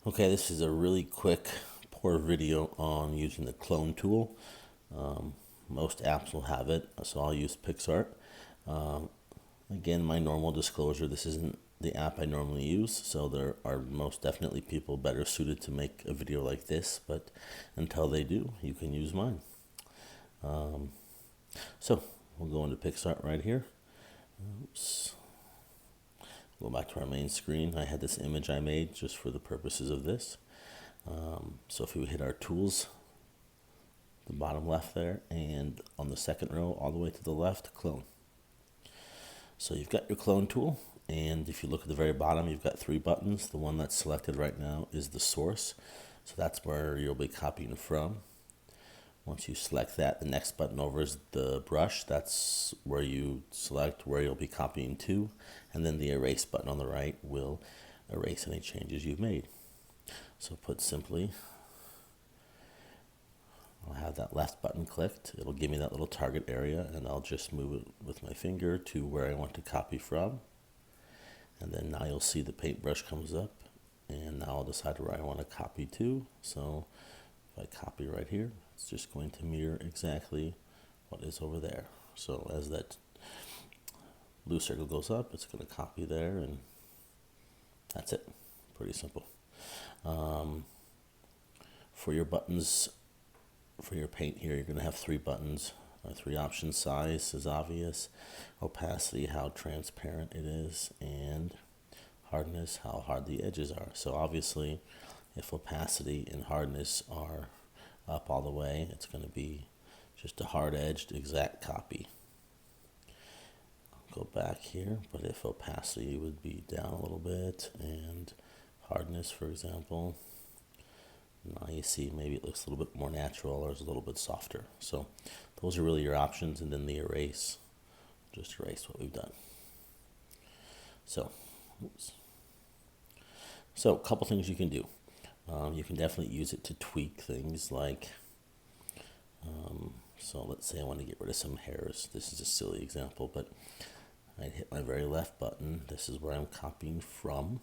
Okay, this is a really quick, poor video on using the clone tool. Most apps will have it, so I'll use PicsArt. Again, my normal disclosure, this isn't the app I normally use, so there are most definitely people better suited to make a video like this, but until they do, you can use mine. So, we'll go into PicsArt right here. Oops. Go back to our main screen. I had this image I made just for the purposes of this. So if we hit our tools, the bottom left there, and on the second row all the way to the left, clone. So you've got your clone tool, and if you look at the very bottom, you've got three buttons. The one that's selected right now is the source, so that's where you'll be copying from. Once you select that, the next button over is the brush. That's where you select where you'll be copying to, and then the erase button on the right will erase any changes you've made. So put simply, I'll have that left button clicked. It'll give me that little target area, and I'll just move it with my finger to where I want to copy from. And then now you'll see the paintbrush comes up, and now I'll decide where I want to copy to. So if I copy right here, it's just going to mirror exactly what is over there. So as that blue circle goes up, it's going to copy there, and that's it. Pretty simple. For your buttons, for your paint here, you're going to have three buttons, three options. Size is obvious, opacity, how transparent it is, and hardness, how hard the edges are. So obviously, if opacity and hardness are up all the way, it's going to be just a hard-edged exact copy. I'll go back here, but if opacity would be down a little bit, and hardness, for example, now you see maybe it looks a little bit more natural or is a little bit softer. So those are really your options, and then the erase, just erase what we've done. So, oops. So a couple things you can do. You can definitely use it to tweak things like, so let's say I want to get rid of some hairs. This is a silly example, but I'd hit my very left button. This is where I'm copying from.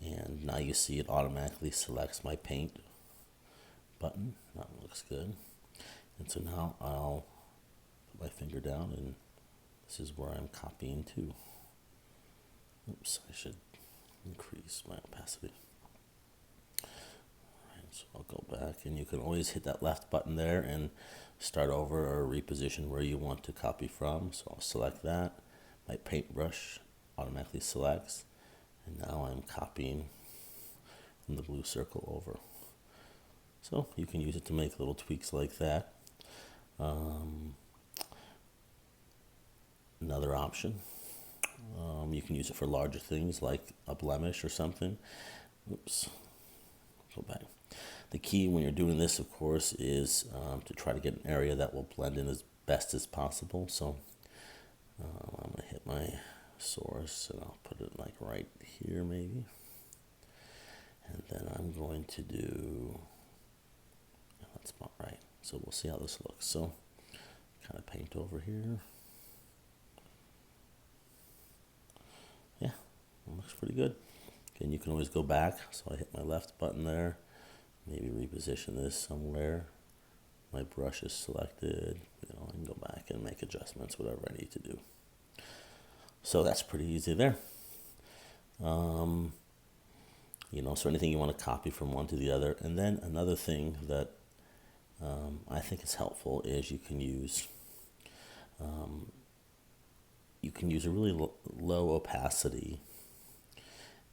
And now you see it automatically selects my paint button. That looks good. And so now I'll put my finger down, and this is where I'm copying to. Oops, I should increase my opacity. Alright, so I'll go back, and you can always hit that left button there and start over or reposition where you want to copy from. So I'll select that. My paintbrush automatically selects. And now I'm copying from the blue circle over. So you can use it to make little tweaks like that. Another option, you can use it for larger things like a blemish or something. Oops, go back. The key when you're doing this, of course, is to try to get an area that will blend in as best as possible. So I'm going to hit my source, and I'll put it like right here maybe, and then I'm going to do that spot right. So we'll see how this looks. So kind of paint over here. Yeah, it looks pretty good. Again, you can always go back. So I hit my left button there, maybe reposition this somewhere. My brush is selected. I can go back and make adjustments, whatever I need to do. So that's pretty easy there. So anything you want to copy from one to the other. And then another thing that I think is helpful is you can use a really low opacity.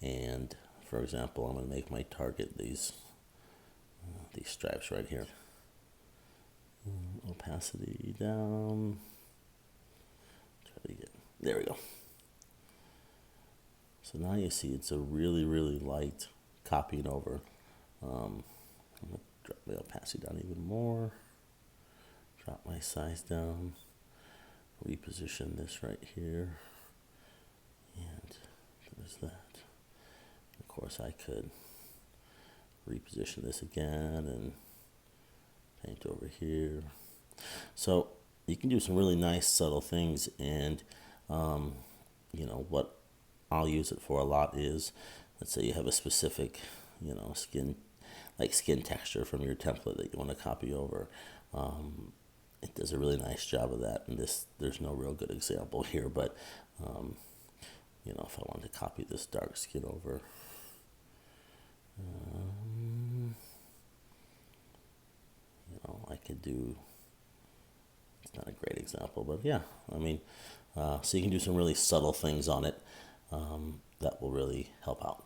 And for example, I'm going to make my target these stripes right here. Opacity down. There we go. So now you see it's a really, really light copying over. I'm going to drop my opacity down even more. Drop my size down. Reposition this right here. And there's that. Of course, I could reposition this again and paint over here. So you can do some really nice subtle things, and what I'll use it for a lot is, let's say you have a specific you know, skin texture from your template that you want to copy over. It does a really nice job of that. And there's no real good example here, but you know, if I wanted to copy this dark skin over, you know, I could do. It's not a great example, but yeah, I mean, so you can do some really subtle things on it that will really help out.